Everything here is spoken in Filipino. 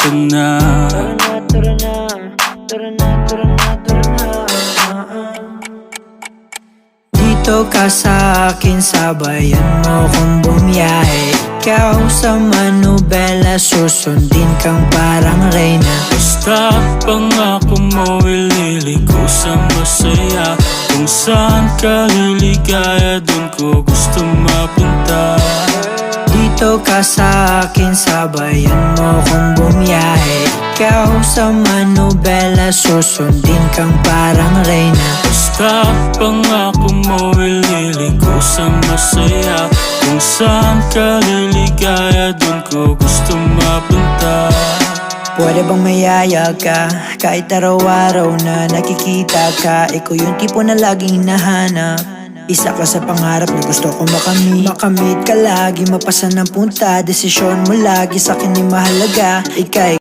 ka na. Tara na, tara na, tara na, tara na, tara na. Dito ka sa akin, sabayan mo kong bumiyahe. Ikaw sa manubela, susundin kang parang reyna. Basta pangako mo, ililiko sa masaya. Kung saan ka liligaya, dun ko gusto mapunta. Dito ka sa akin, sabayan mo kong bumiyahe. Ikaw sa manubela, susundin kang parang reyna. Basta pangako mo, ililiko sa masaya. Kung saan ka liligaya, dun ko gusto mapunta. Pwede bang mayaya ka? Kahit araw-araw na nakikita ka, ikaw yung tipo na laging hinahanap. Isa ka sa pangarap na gusto ko makamit. Makamit ka lagi, mapasa ng punta. Desisyon mo lagi sa'kin ay mahalaga. Ika'y